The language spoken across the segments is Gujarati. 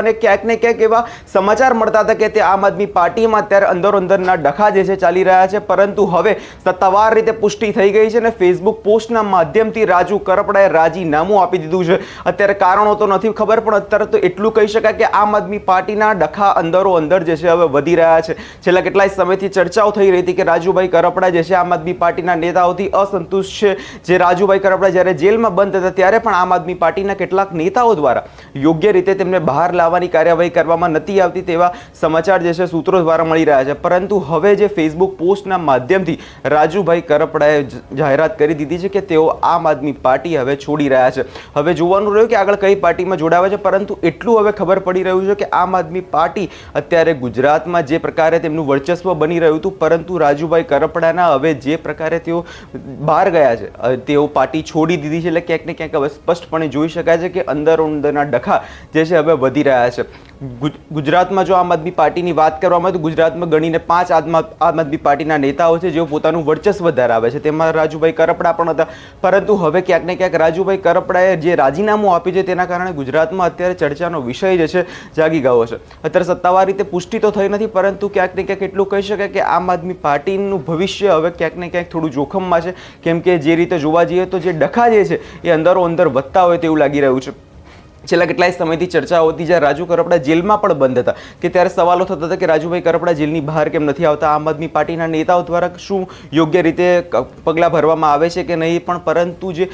અને ક્યાંક ને ક્યાંક એવા સમાચાર મળતા હતા કે તે આમ આદમી પાર્ટીમાં અત્યારે અંદરોઅંદરના ડખા જે છે ચાલી રહ્યા છે, પરંતુ હવે સત્તાવાર રીતે પુષ્ટિ થઈ ગઈ છે અને ફેસબુક પોસ્ટના માધ્યમથી રાજુ કરપડાએ રાજીનામું આપી દીધું છે। અત્યારે કારણો તો નથી ખબર, પણ અત્યારે તો એટલું કહી શકાય કે આમ આદમી પાર્ટીના ડખા અંદરો-અંદર જે છે હવે વધી રહ્યા છે। છેલ્લા કેટલાય સમયથી ચર્ચાઓ થઈ રહી હતી કે રાજુભાઈ કરપડા જે છે આમ આદમી પાર્ટીના નેતાઓથી અસંતુષ્ટ છે। જે રાજુભાઈ કરપડા જ્યારે જેલમાં બંધ હતા ત્યારે પણ આમ આદમી પાર્ટીના કેટલાક નેતાઓ દ્વારા યોગ્ય રીતે તેમને બહાર લાવવાની કાર્યવાહી કરવામાં નથી આવતી તેવા સમાચાર જે છે સૂત્રો દ્વારા મળી રહ્યા છે। પરંતુ હવે જે ફેસબુક પોસ્ટના માધ્યમથી રાજુભાઈ કરપડાએ જાહેરાત કરી દીધી છે કે તેઓ આમ આદમી પાર્ટી હવે છોડી રહ્યા છે। હવે જોવાનું રહ્યું કે આગળ કઈ પાર્ટીમાં જોડાવે છે, પરંતુ એટલું હવે ખબર પડી રહ્યું છે કે આમ આદમી પાર્ટી અત્યારે ગુજરાતમાં જે પ્રકારે તેમનું વર્ચસ્વ બની રહ્યું હતું, પરંતુ રાજુભાઈ કરપડાના હવે જે પ્રકારે તેઓ બહાર ગયા છે, તેઓ પાર્ટી છોડી દીધી છે, એટલે ક્યાંક ને ક્યાંક હવે સ્પષ્ટપણે જોઈ શકાય છે કે અંદરોઅંદરના ડખા જે છે હવે વધી રહ્યા છે। ગુજરાતમાં જો આમ આદમી પાર્ટીની વાત કરવામાં આવે તો ગુજરાતમાં ગણીને 5 આમ આદમી પાર્ટીના નેતાઓ છે જેઓ પોતાનું વર્ચસ્વ ધરાવે છે, તેમાં રાજુભાઈ કરપડા પણ હતા। પરંતુ હવે ક્યાંક ને ક્યાંક રાજુભાઈ કરપડાએ જે રાજીનામું આપ્યું છે તેના કારણે ગુજરાતમાં અત્યારે ચર્ચાનો વિષય જે છે જાગી ગયો છે। અત્યારે સત્તાવાર રીતે પુષ્ટિ તો થઈ નથી, પરંતુ ક્યાંક ને ક્યાંક એટલું કહી શકાય કે આમ આદમી પાર્ટીનું ભવિષ્ય હવે ક્યાંક ને ક્યાંક થોડું જોખમમાં છે, કેમ કે જે રીતે જોવા જઈએ તો જે ડખા જે છે એ અંદરો-અંદર વધતા હોય તેવું લાગી રહ્યું છે। છેલ્લા કેટલાય સમયથી ચર્ચાઓ હતી જ્યારે રાજુ કરપડા જેલમાં પણ બંધ હતા કે ત્યારે સવાલો થતા હતા કે રાજુભાઈ કરપડા જેલની બહાર કેમ નથી આવતા, આમ આદમી પાર્ટીના નેતાઓ દ્વારા શું યોગ્ય રીતે પગલાં ભરવામાં આવે છે કે નહીં। પણ પરંતુ જે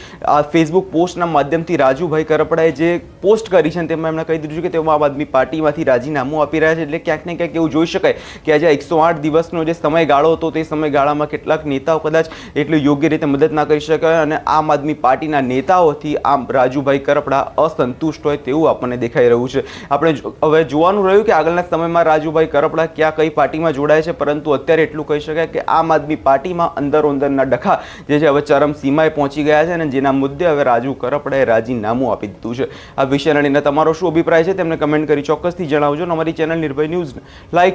ફેસબુક પોસ્ટના માધ્યમથી રાજુભાઈ કરપડાએ જે પોસ્ટ કરી છે તેમાં એમણે કહી દીધું છે કે તેઓ આમ આદમી પાર્ટીમાંથી રાજીનામું આપી રહ્યા છે, એટલે ક્યાંક ને ક્યાંક એવું જોઈ શકાય કે આજે 108 દિવસનો જે સમયગાળો હતો તે સમયગાળામાં કેટલાક નેતાઓ કદાચ એટલું યોગ્ય રીતે મદદ ના કરી શકાય અને આમ આદમી પાર્ટીના નેતાઓથી આમ રાજુભાઈ કરપડા અસંતુષ્ટ હોય તેવું આપણને દેખાઈ રહ્યું છે। આપણે હવે જોવાનું રહ્યું કે આગળના સમયમાં રાજુભાઈ કરપડા ક્યાં કઈ પાર્ટીમાં જોડાય છે, પરંતુ અત્યારે એટલું કહી શકાય કે આમ આદમી પાર્ટીમાં અંદરોઅંદરના ડખા જે છે હવે ચરમ સીમાએ પહોંચી ગયા છે અને જેના મુદ્દે હવે રાજુ કરપડાએ રાજીનામું આપી દીધું છે। આ વિષયને લઈને તમારો શું અભિપ્રાય છે તેમને કમેન્ટ કરી ચોક્કસથી જણાવજો। અમારી ચેનલ નિર્ભય ન્યૂઝને લાઈક